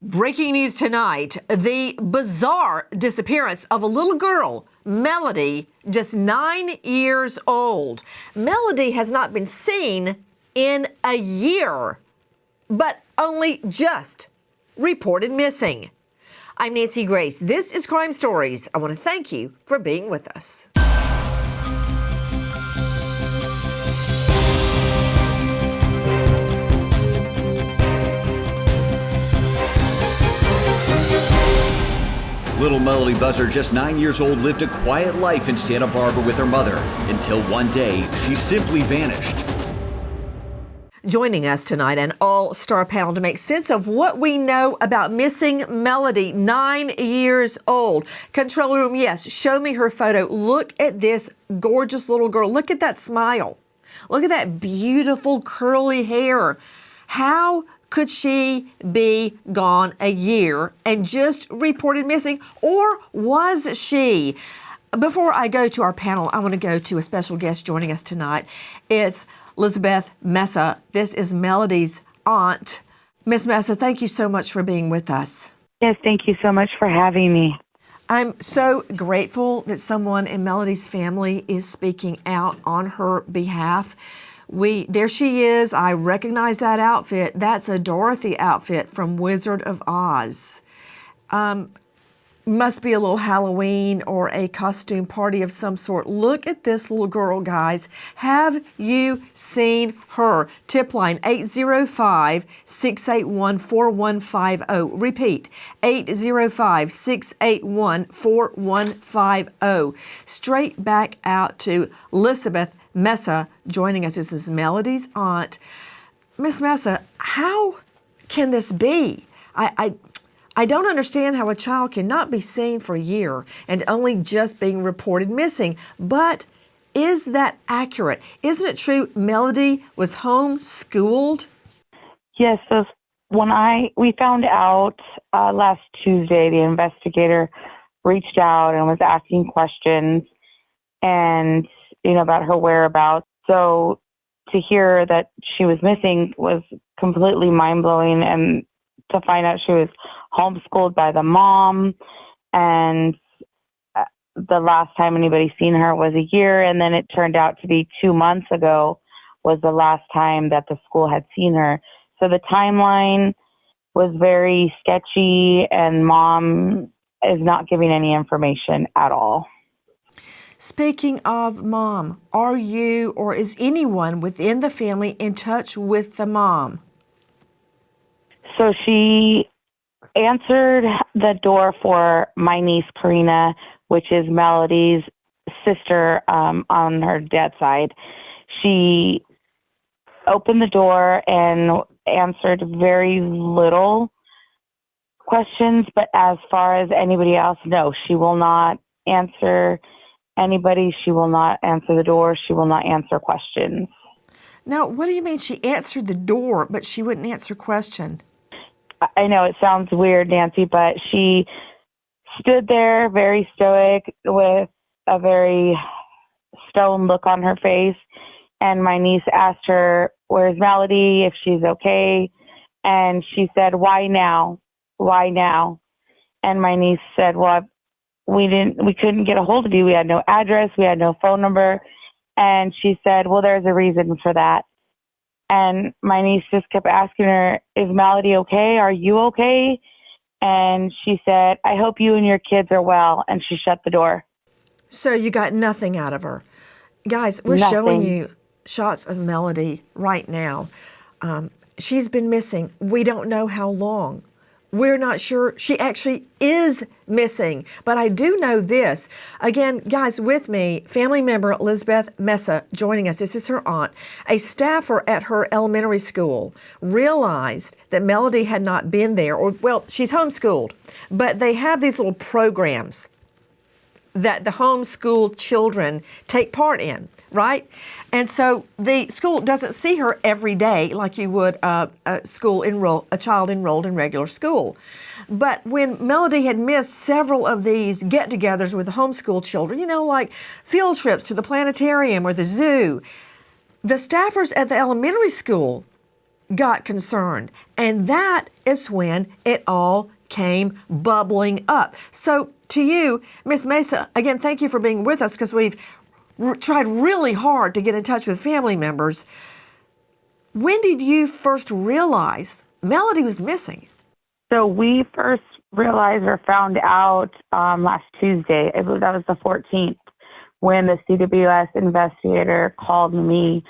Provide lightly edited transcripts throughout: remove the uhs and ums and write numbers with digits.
Breaking news tonight, the bizarre disappearance of a little girl, Melodee, just 9 years old. Melodee has not been seen in a year, but only just reported missing. I'm Nancy Grace. This is Crime Stories. I want to thank you for being with us. Little Melodee Buzzard, just 9 years old, lived a quiet life in Santa Barbara with her mother until one day she simply vanished. Joining us tonight, an all-star panel to make sense of what we know about missing Melodee, 9 years old. Control room, yes, show me her photo. Look at this gorgeous little girl. Look at that smile. Look at that beautiful curly hair. How could she be gone a year and just reported missing, or was she? Before I go to our panel, I want to go to a special guest joining us tonight. It's Elizabeth Mesa. This is Melodee's aunt. Miss Mesa, thank you so much for being with us. Yes, thank you so much for having me. I'm so grateful that someone in Melodee's family is speaking out on her behalf. There she is. I recognize that outfit. That's a Dorothy outfit from Wizard of Oz. Must be a little Halloween or a costume party of some sort. Look at this little girl, guys. Have you seen her? Tip line 805-681-4150. Repeat, 805-681-4150. Straight back out to Elizabeth Mesa joining us. This is Melodee's aunt. Miss Mesa, how can this be? I don't understand how a child cannot be seen for a year and only just being reported missing. But is that accurate? Isn't it true Melodee was homeschooled? Yes, so when we found out last Tuesday, the investigator reached out and was asking questions and about her whereabouts. So to hear that she was missing was completely mind-blowing, and to find out she was homeschooled by the mom, and the last time anybody seen her was a year, and then it turned out to be 2 months ago was the last time that the school had seen her. So the timeline was very sketchy, and mom is not giving any information at all. Speaking of mom, are you or is anyone within the family in touch with the mom? So she answered the door for my niece, Karina, which is Melodee's sister on her dad's side. She opened the door and answered very little questions, but as far as anybody else, no, she will not answer anybody. She will not answer the door. She will not answer questions. Now, what do you mean she answered the door, but she wouldn't answer question? I know it sounds weird, Nancy, but she stood there very stoic with a very stone look on her face. And my niece asked her, "Where's Melodee? If she's okay." And she said, "Why now? Why now?" And my niece said, "Well, we couldn't get a hold of you. We had no address. We had no phone number." And she said, "Well, there's a reason for that." And my niece just kept asking her, "Is Melodee okay? Are you okay?" And she said, "I hope you and your kids are well." And she shut the door. So you got nothing out of her. Guys, we're showing you shots of Melodee right now. She's been missing. We don't know how long. We're not sure she actually is missing. But I do know this. Again, guys, with me, family member Elizabeth Mesa joining us. This is her aunt. A staffer at her elementary school realized that Melodee had not been there, or, well, she's homeschooled, but they have these little programs that the homeschooled children take part in, right? And so the school doesn't see her every day like you would a child enrolled in regular school. But when Melodee had missed several of these get-togethers with the homeschool children, like field trips to the planetarium or the zoo, the staffers at the elementary school got concerned. And that is when it all came bubbling up. So to you, Miss Mesa, again, thank you for being with us, because we've tried really hard to get in touch with family members. When did you first realize Melodee was missing? So we first realized or found out last Tuesday. I believe that was the 14th, when the CWS investigator called me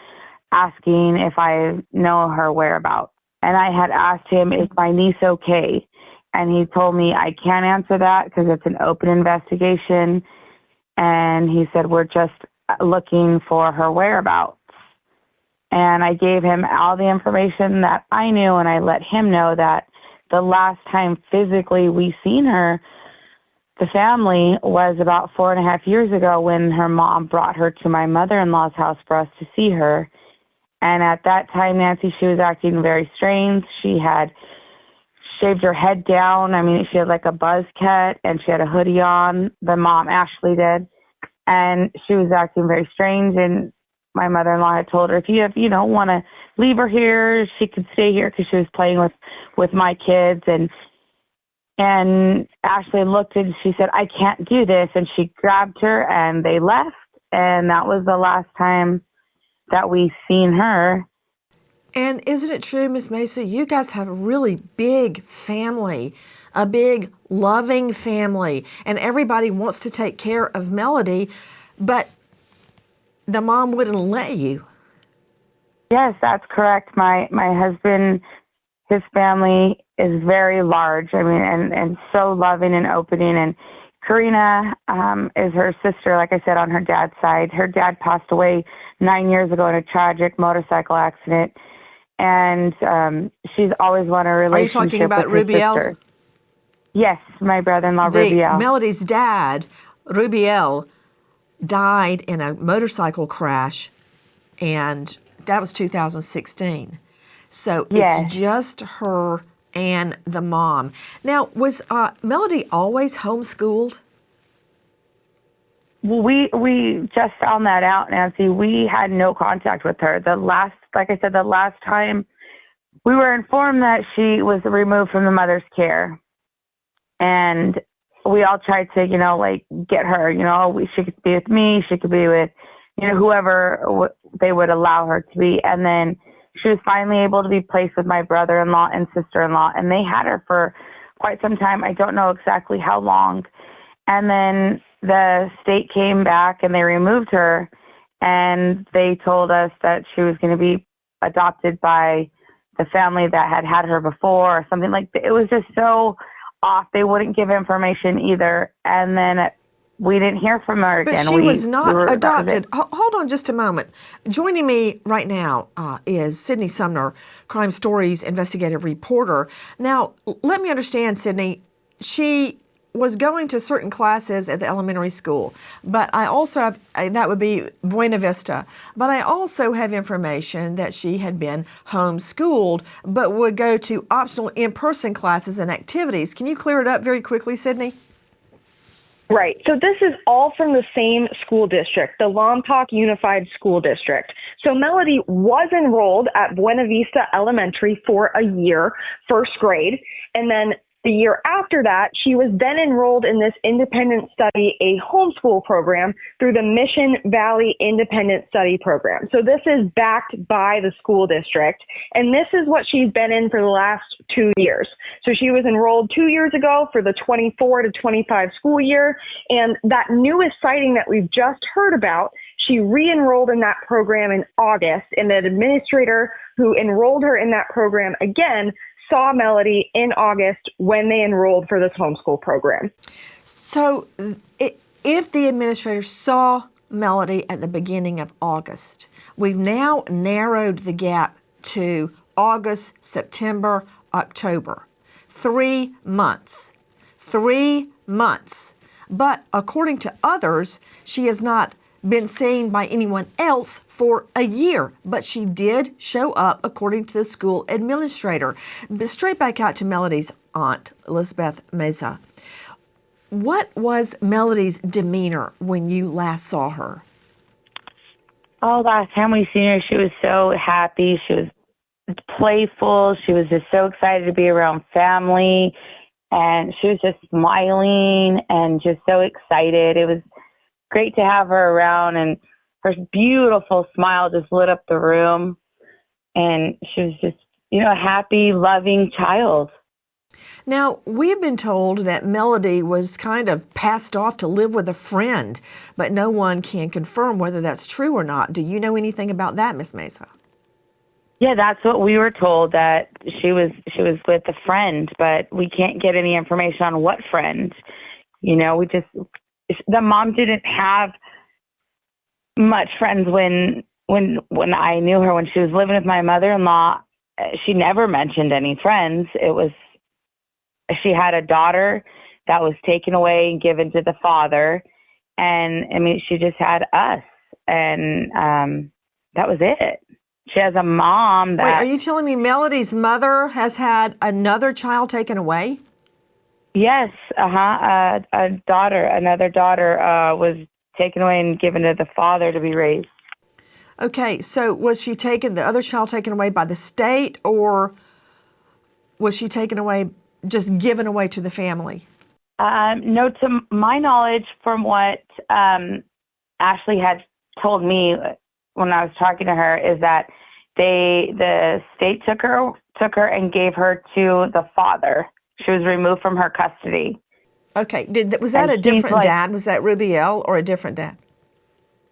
asking if I know her whereabouts. And I had asked him, is my niece okay? And he told me, I can't answer that because it's an open investigation. And he said, we're just looking for her whereabouts. And I gave him all the information that I knew, and I let him know that the last time physically we seen her, the family, was about 4.5 years ago, when her mom brought her to my mother-in-law's house for us to see her. And at that time, Nancy, she was acting very strange. She had shaved her head down. I mean, she had like a buzz cut, and she had a hoodie on. The mom, Ashley, did. And she was acting very strange. And my mother-in-law had told her, if you don't want to leave her here, she could stay here, because she was playing with my kids. And Ashley looked and she said, I can't do this. And she grabbed her and they left. And that was the last time that we seen her. And isn't it true, Miss Mesa, you guys have a really big family, a big loving family, and everybody wants to take care of Melodee, but the mom wouldn't let you. Yes, that's correct. My husband, his family is very large. I mean, and so loving and opening. And Karina is her sister, like I said, on her dad's side. Her dad passed away 9 years ago in a tragic motorcycle accident. And she's always wanted a relationship. Are you talking about with her Rubiel? sister. Yes, my brother-in-law, Rubiel. Melodee's dad, Rubiel, died in a motorcycle crash, and that was 2016. So Yes. It's just her and the mom. Now, was Melodee always homeschooled? Well, we just found that out, Nancy. We had no contact with her. Like I said, the last time we were informed that she was removed from the mother's care. And we all tried to, get her, she could be with me, she could be with, whoever they would allow her to be. And then she was finally able to be placed with my brother-in-law and sister-in-law. And they had her for quite some time. I don't know exactly how long. And then the state came back and they removed her, and they told us that she was going to be adopted by the family that had her before, or something like that. It was just so off. They wouldn't give information either. And then we didn't hear from her again. But she was not adopted. Hold on just a moment. Joining me right now is Sydney Sumner, Crime Stories investigative reporter. Now, let me understand, Sydney. She was going to certain classes at the elementary school, but I also have, that would be Buena Vista, but I also have information that she had been homeschooled, but would go to optional in-person classes and activities. Can you clear it up very quickly, Sydney? Right. So this is all from the same school district, the Lompoc Unified School District. So Melodee was enrolled at Buena Vista Elementary for a year, first grade, and then the year after that, she was then enrolled in this independent study, a homeschool program through the Mission Valley Independent Study Program. So this is backed by the school district, and this is what she's been in for the last 2 years. So she was enrolled 2 years ago for the 24 to 25 school year, and that newest sighting that we've just heard about, she re-enrolled in that program in August, and the administrator who enrolled her in that program again saw Melodee in August when they enrolled for this homeschool program. So if the administrator saw Melodee at the beginning of August, we've now narrowed the gap to August, September, October. 3 months. 3 months. But according to others, she has not been seen by anyone else for a year, but she did show up according to the school administrator. But straight back out to Melodee's aunt, Elizabeth Mesa. What was Melodee's demeanor when you last saw her? Oh, last time we seen her, she was so happy. She was playful. She was just so excited to be around family, and she was just smiling and just so excited. It was great to have her around, and her beautiful smile just lit up the room, and she was just, a happy, loving child. Now, we've been told that Melodee was kind of passed off to live with a friend, but no one can confirm whether that's true or not. Do you know anything about that, Miss Mesa? Yeah, that's what we were told, that she was with a friend, but we can't get any information on what friend. The mom didn't have much friends when I knew her. When she was living with my mother-in-law, she never mentioned any friends. She had a daughter that was taken away and given to the father. And she just had us, and that was it. She has a mom that... Wait, are you telling me Melodee's mother has had another child taken away? Yes, another daughter was taken away and given to the father to be raised. Okay, so was the other child taken away by the state, or was she taken away, just given away to the family? No, to my knowledge, from what Ashley had told me when I was talking to her, is that the state took her and gave her to the father. She was removed from her custody. Okay, was that a different dad? Was that Rubiel or a different dad?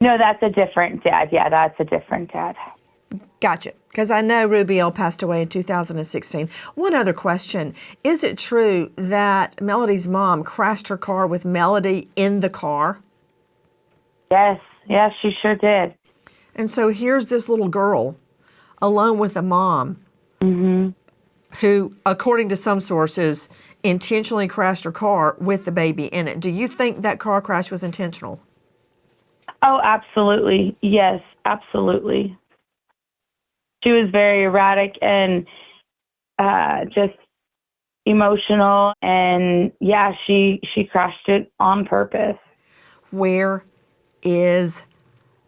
No, that's a different dad. Yeah, that's a different dad. Gotcha. Because I know Rubiel passed away in 2016. One other question. Is it true that Melodee's mom crashed her car with Melodee in the car? Yes, she sure did. And so here's this little girl alone with a mom who, according to some sources, intentionally crashed her car with the baby in it. Do you think that car crash was intentional? Oh, absolutely. Yes, absolutely. She was very erratic and just emotional, and she crashed it on purpose. Where is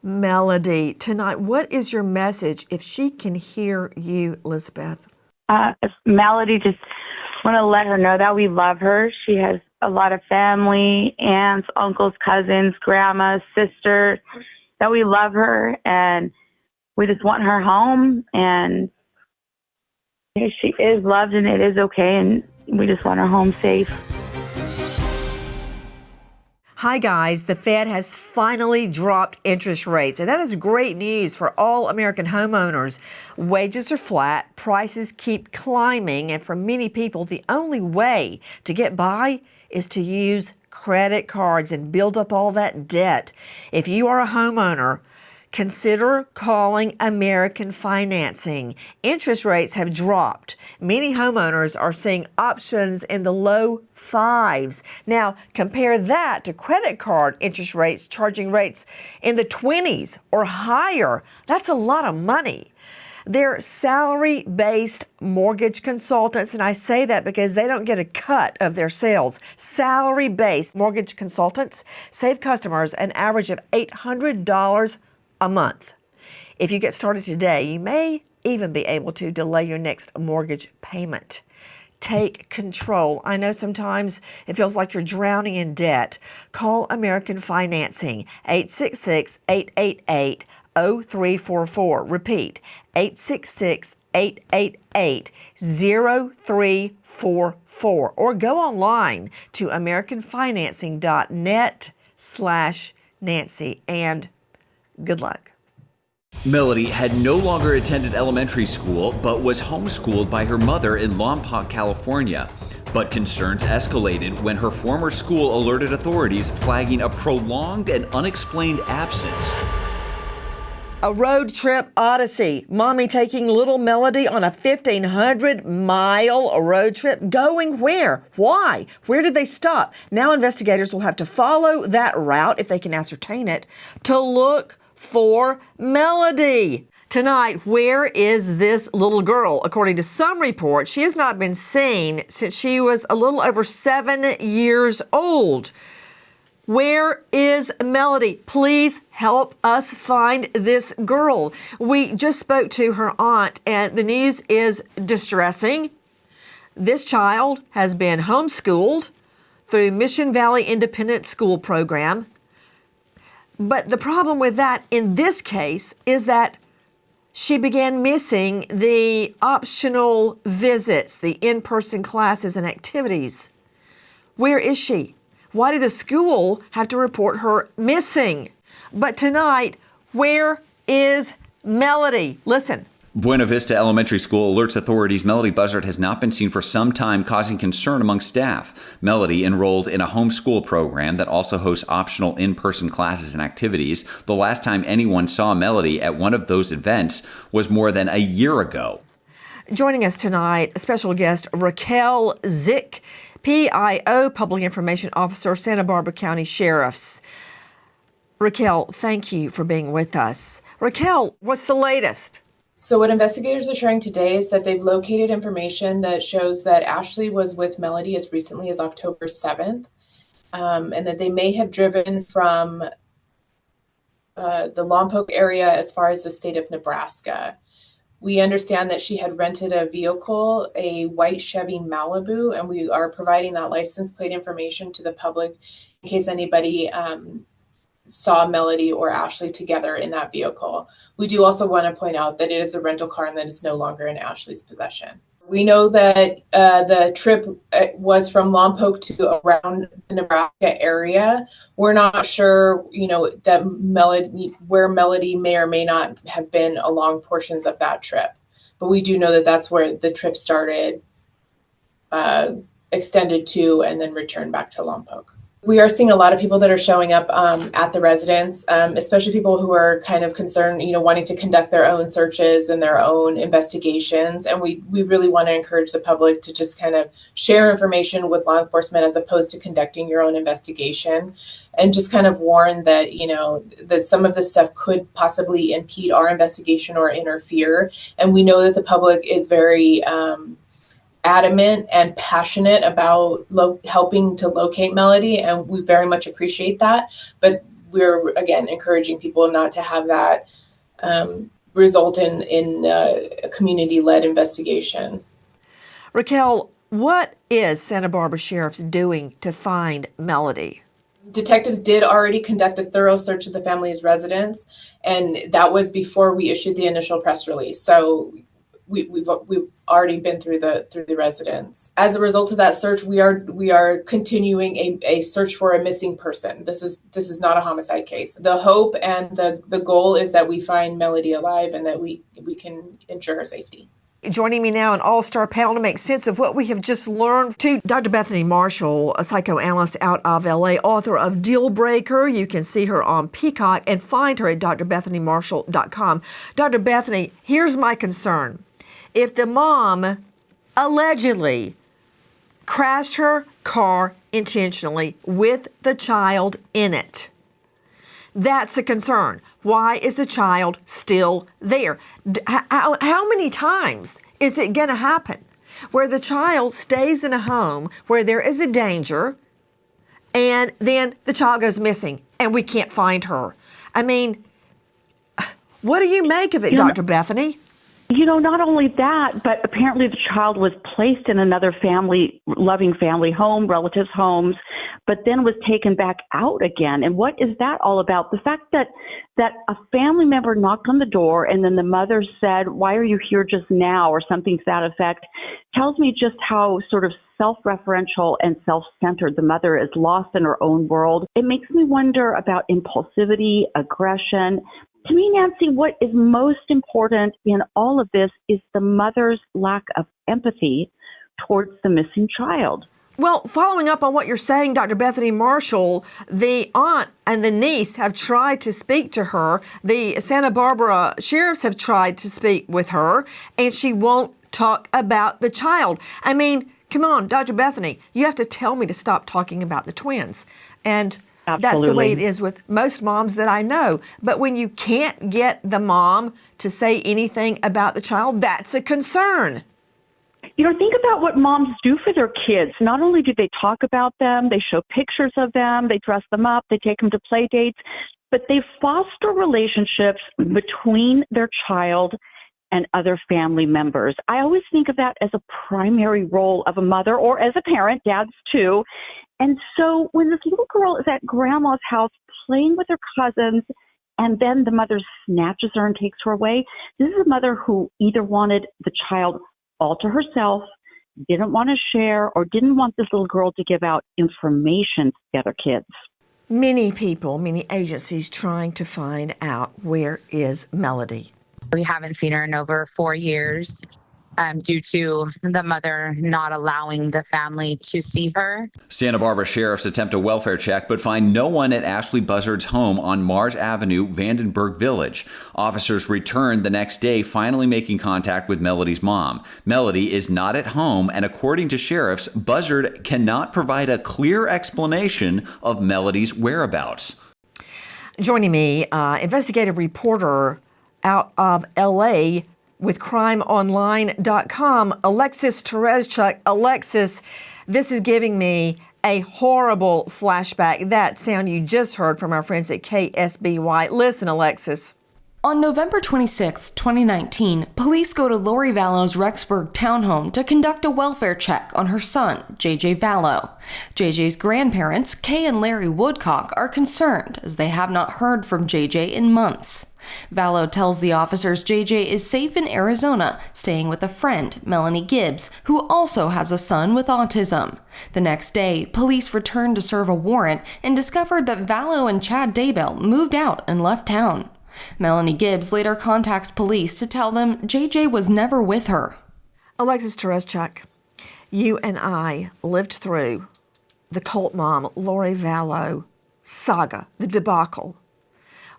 Melodee tonight? What is your message if she can hear you, Elizabeth? Melodee, just want to let her know that we love her. She has a lot of family, aunts, uncles, cousins, grandma, sister, that we love her, and we just want her home, and she is loved, and it is okay, and we just want her home safe. Hi guys, the Fed has finally dropped interest rates, and that is great news for all American homeowners. Wages are flat, prices keep climbing, and for many people, the only way to get by is to use credit cards and build up all that debt. If you are a homeowner, consider calling American Financing. Interest rates have dropped. Many homeowners are seeing options in the low fives. Now, compare that to credit card interest rates charging rates in the 20s or higher. That's a lot of money. They're salary-based mortgage consultants, and I say that because they don't get a cut of their sales. Salary-based mortgage consultants save customers an average of $800 a month. If you get started today, you may even be able to delay your next mortgage payment. Take control. I know sometimes it feels like you're drowning in debt. Call American Financing, 866-888-0344. Repeat, 866-888-0344. Or go online to americanfinancing.net/Nancy, and good luck. Melodee had no longer attended elementary school, but was homeschooled by her mother in Lompoc, California. But concerns escalated when her former school alerted authorities, flagging a prolonged and unexplained absence. A road trip odyssey. Mommy taking little Melodee on a 1,500-mile road trip. Going where? Why? Where did they stop? Now investigators will have to follow that route, if they can ascertain it, to look for Melodee. Tonight, where is this little girl? According to some reports, she has not been seen since she was a little over 7 years old. Where is Melodee? Please help us find this girl. We just spoke to her aunt, and the news is distressing. This child has been homeschooled through Mission Valley Independent School Program. But the problem with that in this case is that she began missing the optional visits, the in-person classes and activities. Where is she? Why did the school have to report her missing? But tonight, where is Melodee? Listen. Buena Vista Elementary School alerts authorities Melodee Buzzard has not been seen for some time, causing concern among staff. Melodee enrolled in a homeschool program that also hosts optional in-person classes and activities. The last time anyone saw Melodee at one of those events was more than a year ago. Joining us tonight, special guest Raquel Zick, PIO, Public Information Officer, Santa Barbara County Sheriff's. Raquel, thank you for being with us. Raquel, what's the latest? So what investigators are sharing today is that they've located information that shows that Ashley was with Melodee as recently as October 7th, and that they may have driven from the Lompoc area as far as the state of Nebraska. We understand that she had rented a vehicle, a white Chevy Malibu, and we are providing that license plate information to the public in case anybody saw Melodee or Ashley together in that vehicle. We do also want to point out that it is a rental car and that it's no longer in Ashley's possession. We know that the trip was from Lompoc to around the Nebraska area. We're not sure, that where Melodee may or may not have been along portions of that trip. But we do know that that's where the trip started, extended to, and then returned back to Lompoc. We are seeing a lot of people that are showing up at the residence, especially people who are kind of concerned, wanting to conduct their own searches and their own investigations. And we really want to encourage the public to just kind of share information with law enforcement as opposed to conducting your own investigation, and just kind of warn that, that some of this stuff could possibly impede our investigation or interfere. And we know that the public is very adamant and passionate about helping to locate Melodee, and we very much appreciate that. But we're, again, encouraging people not to have that result in a community-led investigation. Raquel, what is Santa Barbara Sheriff's doing to find Melodee? Detectives did already conduct a thorough search of the family's residence, and that was before we issued the initial press release. So we've already been through the residence. As a result of that search, we are continuing a search for a missing person. This is not a homicide case. The hope and the goal is that we find Melodee alive and that we can ensure her safety. Joining me now, an all-star panel to make sense of what we have just learned, to Dr. Bethany Marshall, a psychoanalyst out of LA, author of Dealbreaker. You can see her on Peacock and find her at drbethanymarshall.com. Dr. Bethany, here's my concern. If the mom allegedly crashed her car intentionally with the child in it, that's a concern. Why is the child still there? How many times is it going to happen where the child stays in a home where there is a danger and then the child goes missing and we can't find her? I mean, what do you make of it, Dr. Bethany? Not only that, but apparently the child was placed in another loving family home, relatives' homes, but then was taken back out again. And what is that all about? The fact that a family member knocked on the door and then the mother said, "Why are you here just now?" or something to that effect, tells me just how sort of self-referential and self-centered the mother is, lost in her own world. It makes me wonder about impulsivity, aggression. To me, Nancy, what is most important in all of this is the mother's lack of empathy towards the missing child. Well, following up on what you're saying, Dr. Bethany Marshall, the aunt and the niece have tried to speak to her. The Santa Barbara sheriffs have tried to speak with her, and she won't talk about the child. I mean, come on, Dr. Bethany, you have to tell me to stop talking about the twins. And That's the way it is with most moms that I know. But when you can't get the mom to say anything about the child, that's a concern. think about what moms do for their kids. Not only do they talk about them, they show pictures of them, they dress them up, they take them to play dates, but they foster relationships between their child and other family members. I always think of that as a primary role of a mother or as a parent, dads too. And so when this little girl is at grandma's house playing with her cousins, and then the mother snatches her and takes her away, this is a mother who either wanted the child all to herself, didn't want to share, or didn't want this little girl to give out information to the other kids. Many people, many agencies trying to find out where is Melodee. We haven't seen her in over 4 years due to the mother not allowing the family to see her. Santa Barbara sheriffs attempt a welfare check but find no one at Ashley Buzzard's home on Mars Avenue, Vandenberg Village. Officers returned the next day, finally making contact with Melodee's mom. Melodee is not at home, and according to sheriffs, Buzzard cannot provide a clear explanation of Melodee's whereabouts. Joining me, investigative reporter out of L.A., with crimeonline.com, Alexis Tereszchuk. Alexis, this is giving me a horrible flashback. That sound you just heard from our friends at KSBY. Listen, Alexis. On November 26, 2019, police go to Lori Vallow's Rexburg townhome to conduct a welfare check on her son, JJ Vallow. JJ's grandparents, Kay and Larry Woodcock, are concerned as they have not heard from JJ in months. Vallow tells the officers JJ is safe in Arizona, staying with a friend, Melanie Gibbs, who also has a son with autism. The next day, police returned to serve a warrant and discovered that Vallow and Chad Daybell moved out and left town. Melanie Gibbs later contacts police to tell them JJ was never with her. Alexis Tereszchuk, you and I lived through the cult mom Lori Vallow saga, the debacle,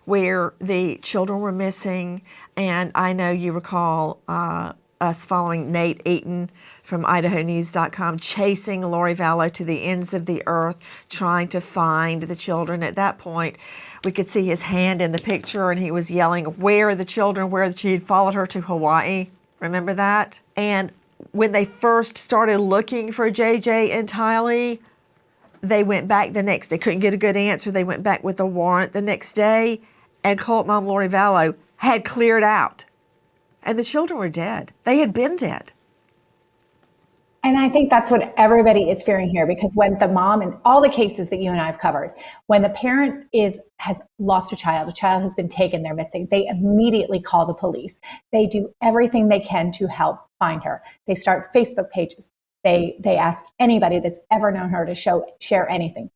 where the children were missing, and I know you recall us following Nate Eaton from IdahoNews.com, chasing Lori Vallow to the ends of the earth, trying to find the children. At that point, we could see his hand in the picture, and he was yelling, "Where are the children?" Where she had followed her to Hawaii. Remember that? And when they first started looking for JJ and Tylee, they went back they couldn't get a good answer. They went back with a warrant the next day, and cult mom Lori Vallow had cleared out. And the children were dead. They had been dead. And I think that's what everybody is fearing here, because when the mom, in all the cases that you and I have covered, when the parent has lost a child has been taken, they're missing, they immediately call the police. They do everything they can to help find her. They start Facebook pages. They ask anybody that's ever known her to share anything.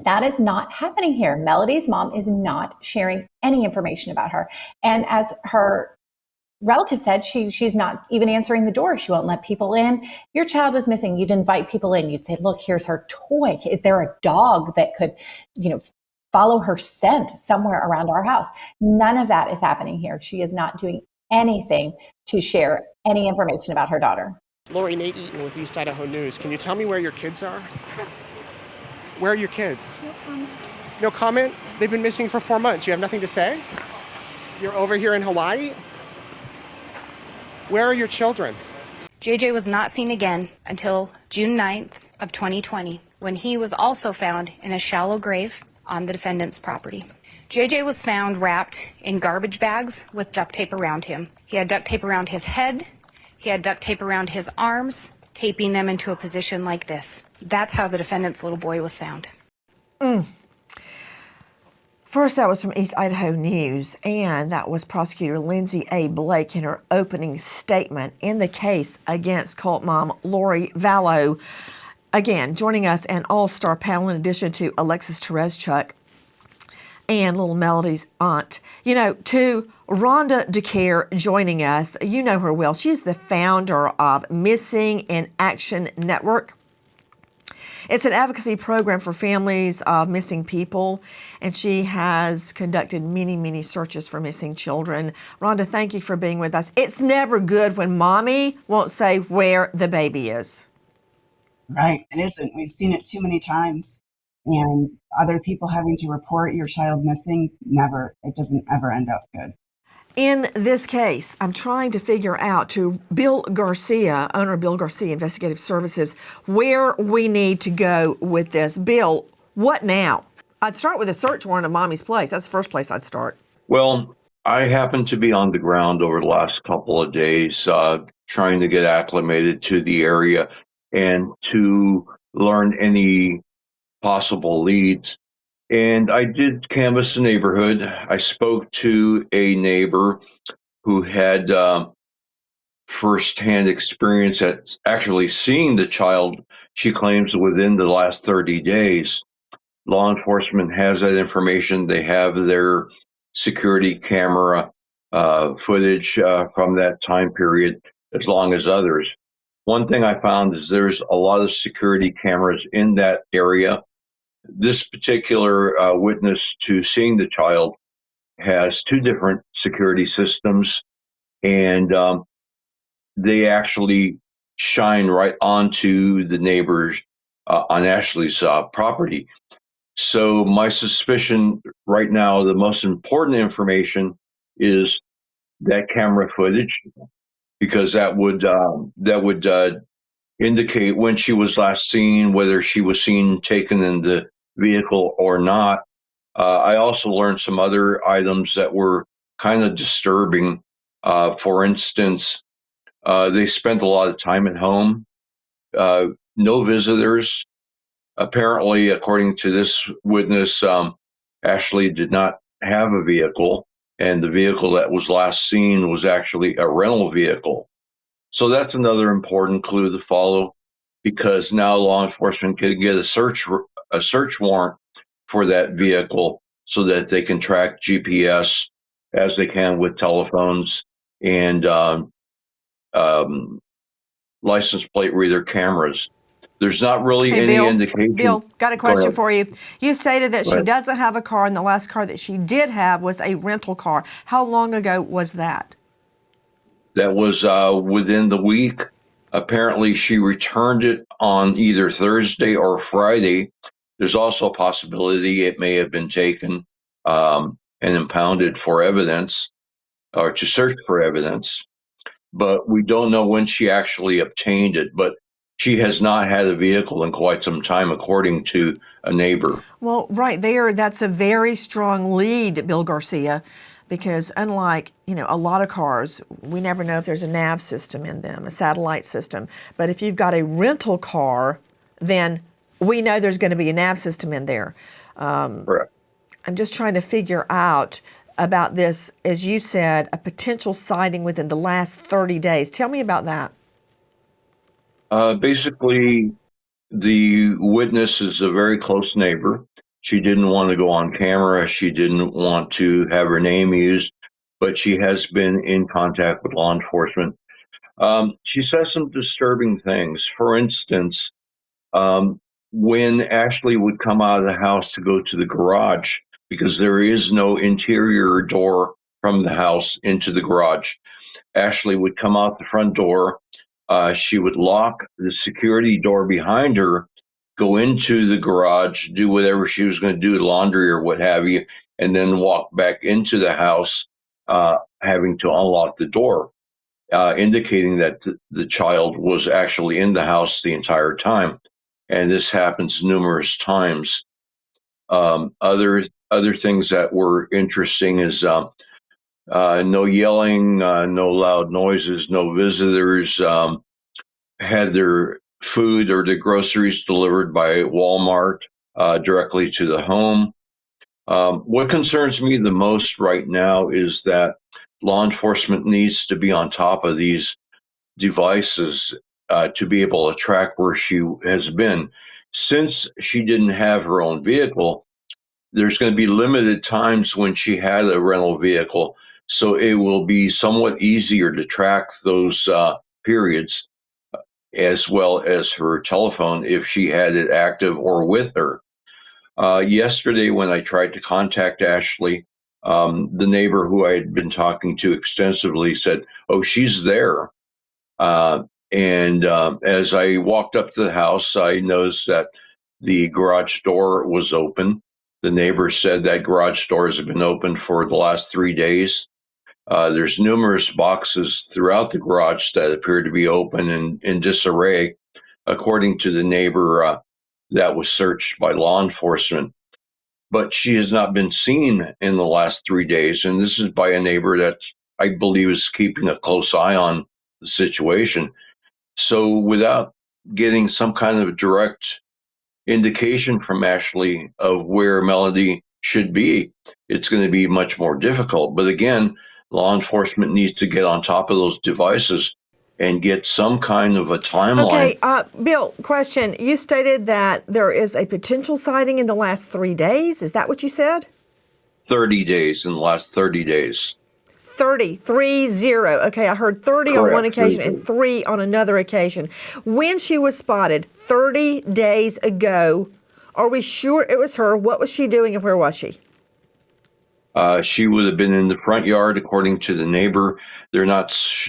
That is not happening here. Melodee's mom is not sharing any information about her. And as her relative said, she's not even answering the door. She won't let people in. Your child was missing. You'd invite people in. You'd say, look, here's her toy. Is there a dog that could, follow her scent somewhere around our house? None of that is happening here. She is not doing anything to share any information about her daughter. Lori, Nate Eaton with East Idaho News. Can you tell me where your kids are? Where are your kids? No comment. No comment? They've been missing for 4 months. You have nothing to say? You're over here in Hawaii? Where are your children? JJ was not seen again until June 9th of 2020, when he was also found in a shallow grave on the defendant's property. JJ was found wrapped in garbage bags with duct tape around him. He had duct tape around his head. He had duct tape around his arms, taping them into a position like this. That's how the defendant's little boy was found. First, that was from East Idaho News, and that was prosecutor Lindsay A. Blake in her opening statement in the case against cult mom Lori Vallow. Again, joining us an all-star panel in addition to Alexis Tereszchuk and little Melodee's aunt. To Rhonda DeCare joining us. You know her well. She's the founder of Missing in Action Network. It's an advocacy program for families of missing people, and she has conducted many, many searches for missing children. Rhonda, thank you for being with us. It's never good when mommy won't say where the baby is. Right, it isn't. We've seen it too many times. And other people having to report your child missing, never. It doesn't ever end up good. in this case, I'm trying to figure out to Bill Garcia, owner of Bill Garcia Investigative Services, where we need to go with this. Bill, what now? I'd start with a search warrant of Mommy's place. That's the first place I'd start. Well, I happened to be on the ground over the last couple of days, trying to get acclimated to the area and to learn any possible leads. And I did canvass the neighborhood. I spoke to a neighbor who had firsthand experience at actually seeing the child, she claims, within the last 30 days. Law enforcement has that information. They have their security camera footage from that time period, as long as others. One thing I found is there's a lot of security cameras in that area. This particular witness to seeing the child has two different security systems, and they actually shine right onto the neighbors on Ashley's property. So my suspicion right now, the most important information is that camera footage, because that would indicate when she was last seen, whether she was seen taken in the vehicle or not. I also learned some other items that were kind of disturbing. For instance, they spent a lot of time at home, no visitors. Apparently, according to this witness, Ashley did not have a vehicle, and the vehicle that was last seen was actually a rental vehicle. So that's another important clue to follow, because now law enforcement can get a search warrant for that vehicle so that they can track GPS as they can with telephones and license plate reader cameras. There's not really any indication. Bill, got a question for you. You stated that Go she ahead. doesn't have a car, and the last car that she did have was a rental car. How long ago was that? That was within the week. Apparently, she returned it on either Thursday or Friday. There's also a possibility it may have been taken and impounded for evidence, or to search for evidence. But we don't know when she actually obtained it. But she has not had a vehicle in quite some time, according to a neighbor. Well, right there, that's a very strong lead, Bill Garcia, because unlike, a lot of cars, we never know if there's a nav system in them, a satellite system. But if you've got a rental car, then we know there's going to be a nav system in there. Correct. I'm just trying to figure out about this, as you said, a potential sighting within the last 30 days. Tell me about that. Basically, the witness is a very close neighbor. She didn't want to go on camera. She didn't want to have her name used, but she has been in contact with law enforcement. She says some disturbing things. For instance, when Ashley would come out of the house to go to the garage, because there is no interior door from the house into the garage, Ashley would come out the front door. She would lock the security door behind her, go into the garage, do whatever she was going to do, laundry or what have you, and then walk back into the house, having to unlock the door, indicating that the child was actually in the house the entire time. And this happens numerous times. Other things that were interesting is no yelling, no loud noises, no visitors. Had their food or the groceries delivered by Walmart directly to the home. What concerns me the most right now is that law enforcement needs to be on top of these devices to be able to track where she has been. Since she didn't have her own vehicle, there's going to be limited times when she had a rental vehicle, so it will be somewhat easier to track those periods, as well as her telephone if she had it active or with her. Yesterday, when I tried to contact Ashley, the neighbor who I had been talking to extensively said, "Oh, she's there." And as I walked up to the house, I noticed that the garage door was open. The neighbor said that garage doors have been open for the last 3 days. There's numerous boxes throughout the garage that appear to be open and in disarray, according to the neighbor that was searched by law enforcement. But she has not been seen in the last 3 days, and this is by a neighbor that I believe is keeping a close eye on the situation. So without getting some kind of direct indication from Ashley of where Melodee should be, it's going to be much more difficult. But again, law enforcement needs to get on top of those devices and get some kind of a timeline. Okay, Bill, question. You stated that there is a potential sighting in the last 3 days. Is that what you said? 30 days, in the last 30 days. 30. Okay, I heard 30 on one occasion and 3 on another occasion. When she was spotted 30 days ago, are we sure it was her? What was she doing and where was she? She would have been in the front yard, according to the neighbor. The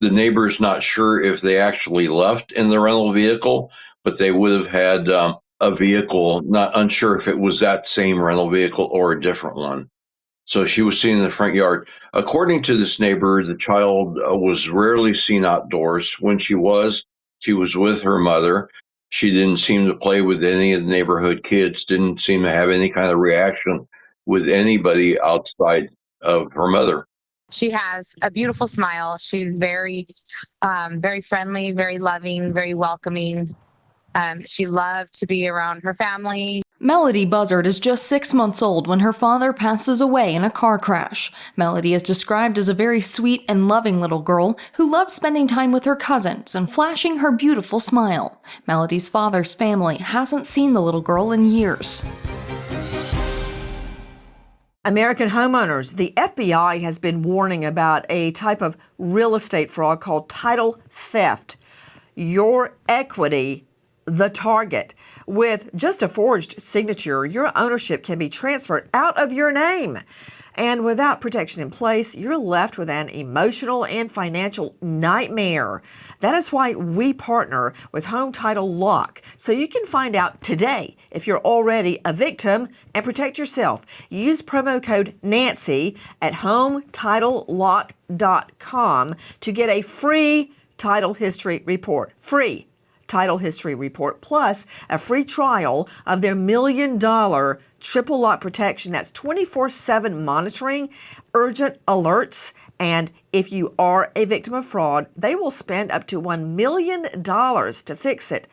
neighbor's not sure if they actually left in the rental vehicle, but they would have had a vehicle, not unsure if it was that same rental vehicle or a different one. So she was seen in the front yard. According to this neighbor, the child was rarely seen outdoors. When she was with her mother. She didn't seem to play with any of the neighborhood kids, didn't seem to have any kind of reaction with anybody outside of her mother. She has a beautiful smile. She's very, very friendly, very loving, very welcoming. She loved to be around her family. Melodee Buzzard is just 6 months old when her father passes away in a car crash. Melodee is described as a very sweet and loving little girl who loves spending time with her cousins and flashing her beautiful smile. Melodee's father's family hasn't seen the little girl in years. American homeowners, the FBI has been warning about a type of real estate fraud called title theft. Your equity, the target. With just a forged signature, your ownership can be transferred out of your name. And without protection in place, you're left with an emotional and financial nightmare. That is why we partner with Home Title Lock, so you can find out today if you're already a victim and protect yourself. Use promo code Nancy at HomeTitleLock.com to get a free title history report. Free title history report, plus a free trial of their $1 million triple lock protection. That's 24/7 monitoring, urgent alerts, and if you are a victim of fraud, they will spend up to $1 million to fix it.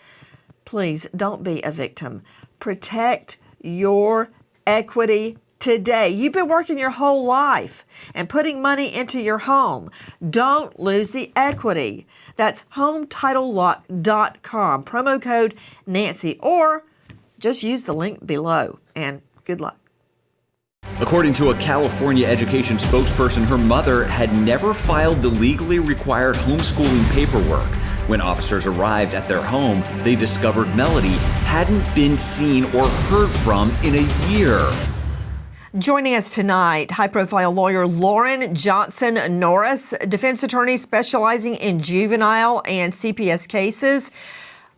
Please don't be a victim. Protect your equity today. You've been working your whole life and putting money into your home. Don't lose the equity. That's HomeTitleLock.com. Promo code Nancy, or just use the link below, and good luck. According to a California education spokesperson, her mother had never filed the legally required homeschooling paperwork. When officers arrived at their home, they discovered Melodee hadn't been seen or heard from in a year. Joining us tonight, high-profile lawyer Lauren Johnson Norris, defense attorney specializing in juvenile and CPS cases.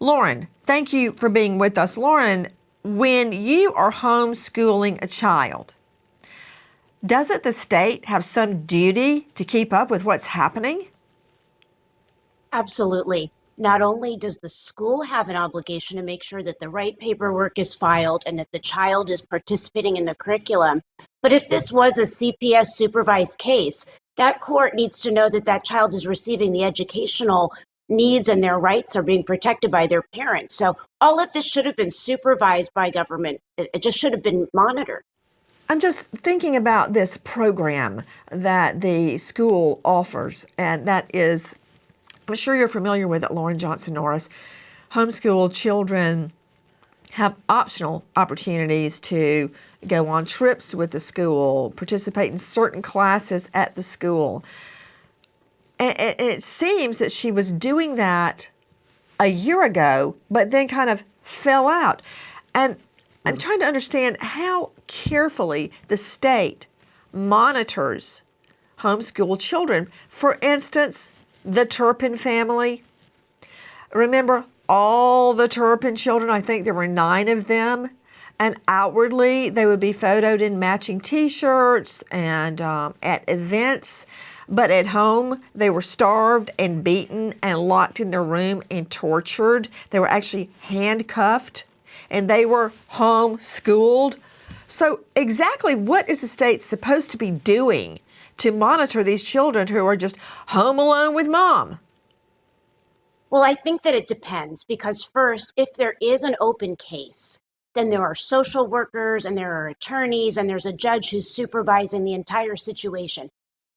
Lauren, thank you for being with us. Lauren, when you are homeschooling a child, doesn't the state have some duty to keep up with what's happening? Absolutely. Not only does the school have an obligation to make sure that the right paperwork is filed and that the child is participating in the curriculum, but if this was a CPS supervised case, that court needs to know that that child is receiving the educational needs and their rights are being protected by their parents. So all of this should have been supervised by government. It just should have been monitored. I'm just thinking about this program that the school offers, and that is, I'm sure you're familiar with it, Lauren Johnson Norris. Homeschool children have optional opportunities to go on trips with the school, participate in certain classes at the school. And it seems that she was doing that a year ago, but then kind of fell out. And I'm trying to understand how carefully the state monitors homeschool children. For instance, the Turpin family. Remember all the Turpin children? I think there were 9 of them. And outwardly, they would be photoed in matching T-shirts and at events. But at home, they were starved and beaten and locked in their room and tortured. They were actually handcuffed, and they were homeschooled. So exactly what is the state supposed to be doing to monitor these children who are just home alone with mom? Well, I think that it depends because first, if there is an open case, then there are social workers and there are attorneys and there's a judge who's supervising the entire situation.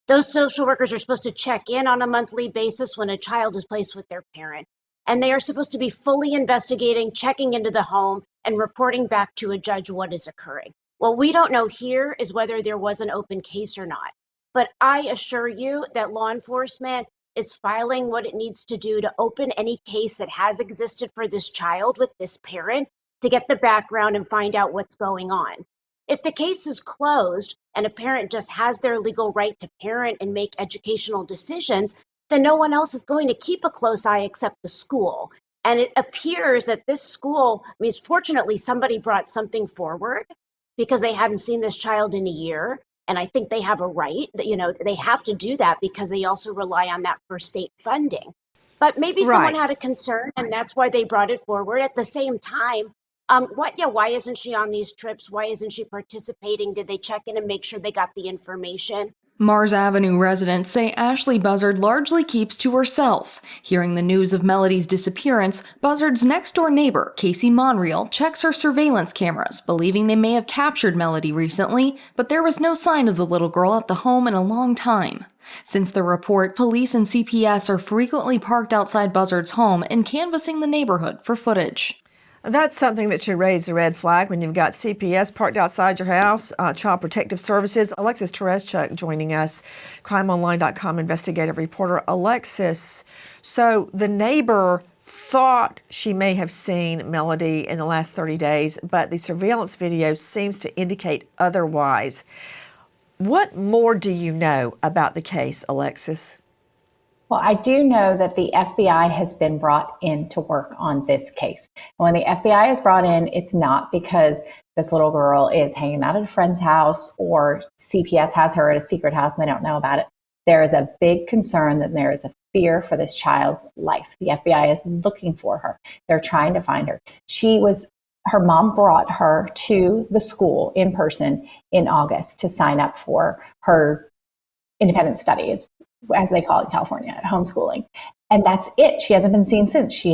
Those social workers are supposed to check in on a monthly basis when a child is placed with their parent. And they are supposed to be fully investigating, checking into the home, and reporting back to a judge what is occurring. What we don't know here is whether there was an open case or not. But I assure you that law enforcement is filing what it needs to do to open any case that has existed for this child with this parent to get the background and find out what's going on. If the case is closed and a parent just has their legal right to parent and make educational decisions, then no one else is going to keep a close eye except the school. And it appears that this school, I mean, fortunately, somebody brought something forward because they hadn't seen this child in a year. And I think they have a right, they have to do that because they also rely on that for state funding. But maybe someone had a concern and that's why they brought it forward. At the same time, why isn't she on these trips? Why isn't she participating? Did they check in and make sure they got the information? Mars Avenue residents say Ashley Buzzard largely keeps to herself. Hearing the news of Melodee's disappearance, Buzzard's next-door neighbor, Casey Monreal, checks her surveillance cameras, believing they may have captured Melodee recently, but there was no sign of the little girl at the home in a long time. Since the report, police and CPS are frequently parked outside Buzzard's home and canvassing the neighborhood for footage. That's something that should raise the red flag when you've got CPS parked outside your house, Child Protective Services. Alexis Tereszczuk joining us, crimeonline.com investigative reporter. Alexis, so the neighbor thought she may have seen Melodee in the last 30 days, but the surveillance video seems to indicate otherwise. What more do you know about the case, Alexis? Well, I do know that the FBI has been brought in to work on this case. And when the FBI is brought in, it's not because this little girl is hanging out at a friend's house or CPS has her at a secret house and they don't know about it. There is a big concern that there is a fear for this child's life. The FBI is looking for her. They're trying to find her. Her mom brought her to the school in person in August to sign up for her independent studies, as they call it in California, homeschooling. And that's it. She hasn't been seen since.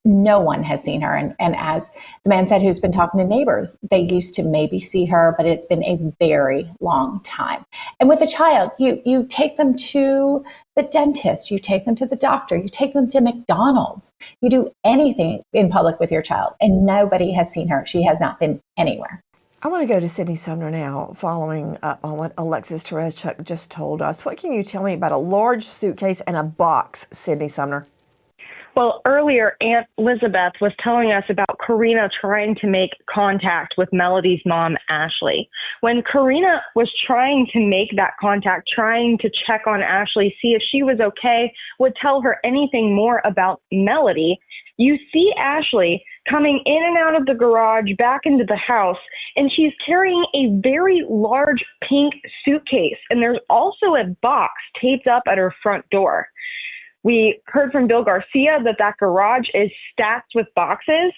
No one has seen her. And as the man said who's been talking to neighbors, they used to maybe see her, but it's been a very long time. And with a child, you take them to the dentist, you take them to the doctor, you take them to McDonald's, you do anything in public with your child, and nobody has seen her. She has not been anywhere. I want to go to Sydney Sumner now, following up on what Alexis Tereszczuk just told us. What can you tell me about a large suitcase and a box, Sydney Sumner? Well, earlier, Aunt Elizabeth was telling us about Karina trying to make contact with Melodee's mom, Ashley. When Karina was trying to make that contact, trying to check on Ashley, see if she was okay, would tell her anything more about Melodee, you see Ashley coming in and out of the garage, back into the house, and she's carrying a very large pink suitcase. And there's also a box taped up at her front door. We heard from Bill Garcia that garage is stacked with boxes.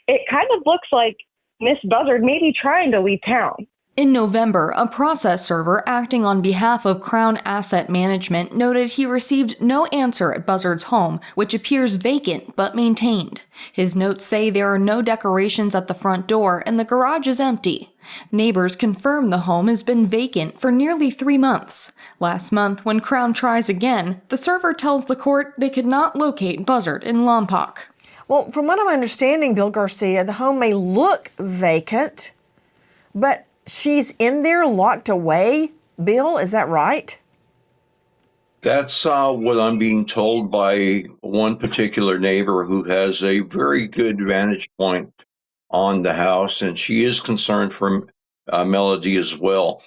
It kind of looks like Miss Buzzard may be trying to leave town. In November, a process server acting on behalf of Crown Asset Management noted he received no answer at Buzzard's home, which appears vacant but maintained. His notes say there are no decorations at the front door and the garage is empty. Neighbors confirm the home has been vacant for nearly 3 months. Last month, when Crown tries again, the server tells the court they could not locate Buzzard in Lompoc. Well, from what I'm understanding, Bill Garcia, the home may look vacant, but she's in there locked away. Bill, is that right? That's what I'm being told by one particular neighbor who has a very good vantage point on the house, and she is concerned for Melodee as well.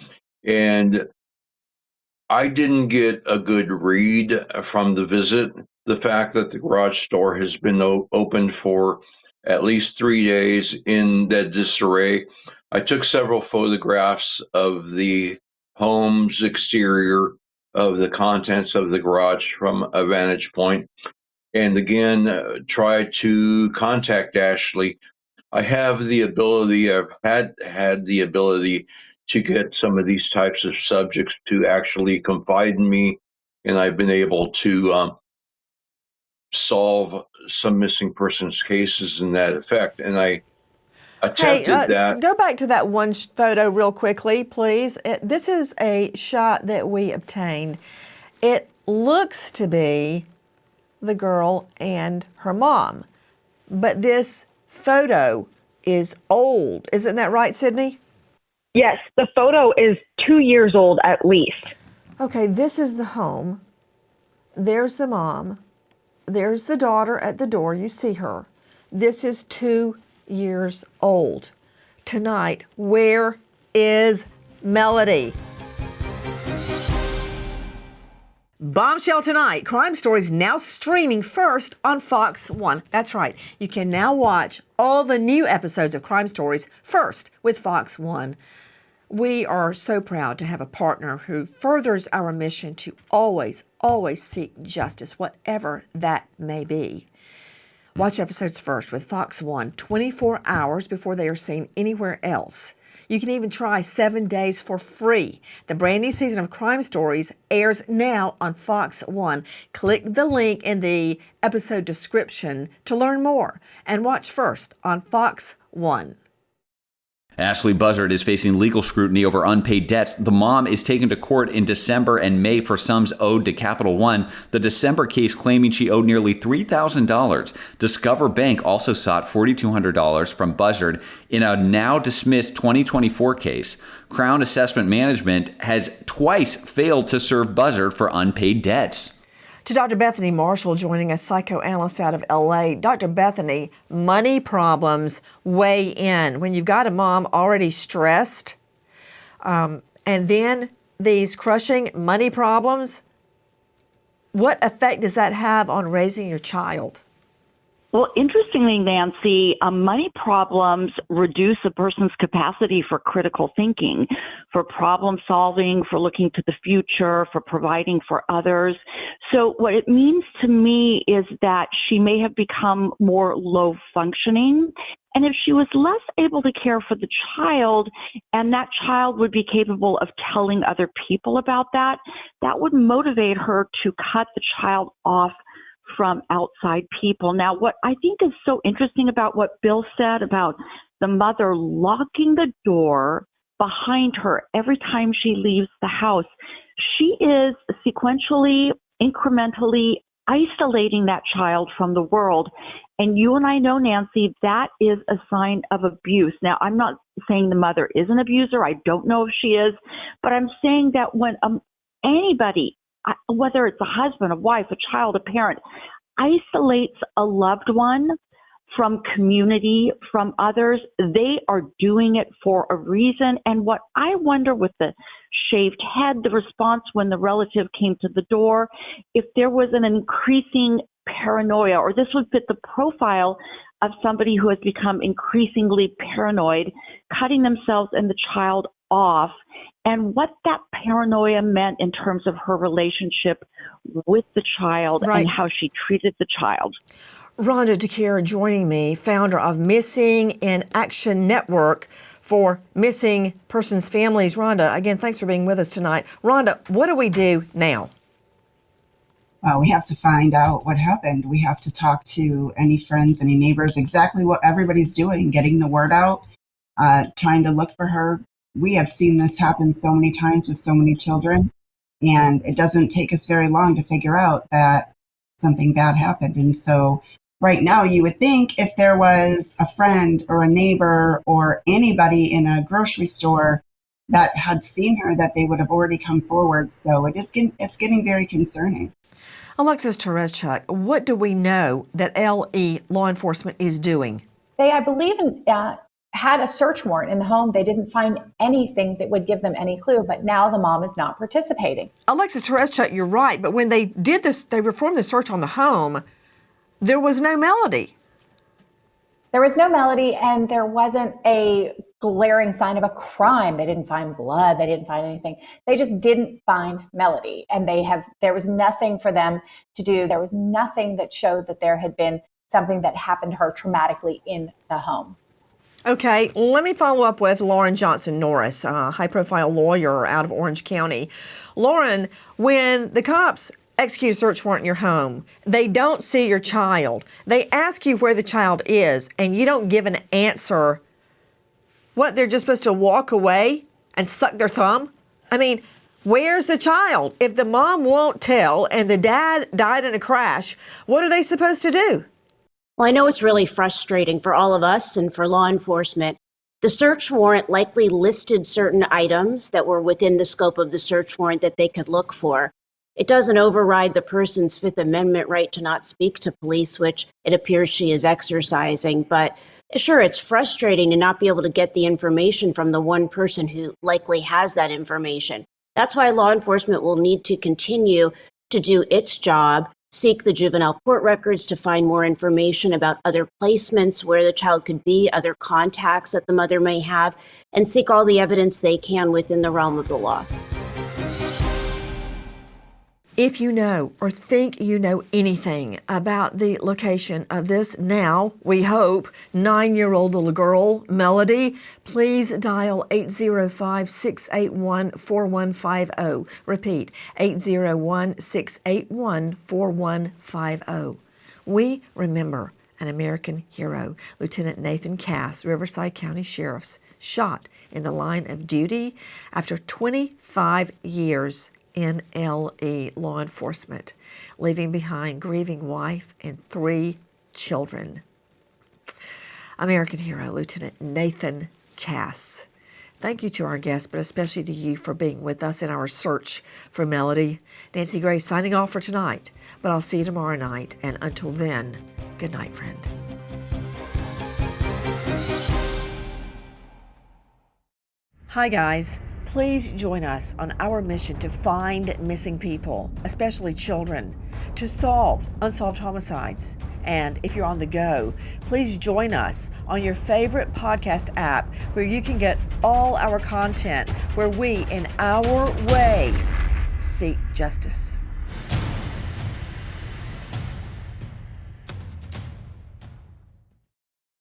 And I didn't get a good read from the visit. The fact that the garage door has been open for at least 3 days in that disarray. I took several photographs of the home's exterior of the contents of the garage from a vantage point. And again, try to contact Ashley. I have the ability, I've had the ability to get some of these types of subjects to actually confide in me, and I've been able to solve some missing persons cases in that effect. And I attempted that. Go back to that one photo real quickly, please. This is a shot that we obtained. It looks to be the girl and her mom, but this photo is old. Isn't that right, Sydney? Yes, the photo is 2 years old at least. Okay, this is the home. There's the mom. There's the daughter at the door. You see her. This is 2 years old. Tonight, where is Melodee? Bombshell tonight. Crime Stories now streaming first on Fox 1. That's right. You can now watch all the new episodes of Crime Stories first with Fox 1. We are so proud to have a partner who furthers our mission to always seek justice, whatever that may be. Watch episodes first with Fox 1 24 hours before they are seen anywhere else. You can even try 7 days for free. The brand new season of Crime Stories airs now on Fox 1. Click the link in the episode description to learn more and watch first on Fox 1. Ashley Buzzard is facing legal scrutiny over unpaid debts. The mom is taken to court in December and May for sums owed to Capital One. The December case claiming she owed nearly $3,000. Discover Bank also sought $4,200 from Buzzard in a now dismissed 2024 case. Crown Assessment Management has twice failed to serve Buzzard for unpaid debts. To Dr. Bethany Marshall, joining us, psychoanalyst out of LA. Dr. Bethany, money problems weigh in. When you've got a mom already stressed, and then these crushing money problems, what effect does that have on raising your child? Well, interestingly, Nancy, money problems reduce a person's capacity for critical thinking, for problem solving, for looking to the future, for providing for others. So what it means to me is that she may have become more low functioning. And if she was less able to care for the child, and that child would be capable of telling other people about that, that would motivate her to cut the child off from outside people. Now, what I think is so interesting about what Bill said about the mother locking the door behind her every time she leaves the house, she is sequentially, incrementally isolating that child from the world. And you and I know, Nancy, that is a sign of abuse. Now, I'm not saying the mother is an abuser. I don't know if she is, but I'm saying that when anybody, whether it's a husband, a wife, a child, a parent, isolates a loved one from community, from others, they are doing it for a reason. And what I wonder with the shaved head, the response when the relative came to the door, if there was an increasing paranoia, or this would fit the profile of somebody who has become increasingly paranoid, cutting themselves and the child off, and what that paranoia meant in terms of her relationship with the child and how she treated the child. Rhonda DeCare joining me, founder of Missing in Action Network for Missing Persons Families. Rhonda, again, thanks for being with us tonight. Rhonda, what do we do now? We have to find out what happened. We have to talk to any friends, any neighbors, exactly what everybody's doing, getting the word out, trying to look for her. We have seen this happen so many times with so many children, and it doesn't take us very long to figure out that something bad happened. And so right now, you would think if there was a friend or a neighbor or anybody in a grocery store that had seen her, that they would have already come forward. So it's getting very concerning. Alexis Tereszchuk, what do we know that LE law enforcement is doing? They, I believe, had a search warrant in the home. They didn't find anything that would give them any clue, but now the mom is not participating. Alexis Tereszchuk, you're right, but when they did this, they performed the search on the home, there was no Melodee. There was no Melodee, and there wasn't a glaring sign of a crime. They didn't find blood. They didn't find anything. They just didn't find Melodee. And there was nothing for them to do. There was nothing that showed that there had been something that happened to her traumatically in the home. Okay, let me follow up with Lauren Johnson Norris, a high-profile lawyer out of Orange County. Lauren, when the cops execute a search warrant in your home, they don't see your child. They ask you where the child is, and you don't give an answer. What, they're just supposed to walk away and suck their thumb? I mean, where's the child? If the mom won't tell and the dad died in a crash, what are they supposed to do? Well, I know it's really frustrating for all of us and for law enforcement. The search warrant likely listed certain items that were within the scope of the search warrant that they could look for. It doesn't override the person's Fifth Amendment right to not speak to police, which it appears she is exercising. But sure, it's frustrating to not be able to get the information from the one person who likely has that information. That's why law enforcement will need to continue to do its job, seek the juvenile court records to find more information about other placements where the child could be, other contacts that the mother may have, and seek all the evidence they can within the realm of the law. If you know or think you know anything about the location of this now, we hope, 9-year-old little girl, Melodee, please dial 805-681-4150. Repeat, 801-681-4150. We remember an American hero, Lieutenant Nathan Cass, Riverside County Sheriff's, shot in the line of duty after 25 years in LE law enforcement, leaving behind grieving wife and 3 children. American hero, Lieutenant Nathan Cass. Thank you to our guests, but especially to you for being with us in our search for Melodee. Nancy Gray signing off for tonight, but I'll see you tomorrow night, and until then, good night, friend. Hi, guys. Please join us on our mission to find missing people, especially children, to solve unsolved homicides. And if you're on the go, please join us on your favorite podcast app where you can get all our content, where we, in our way, seek justice.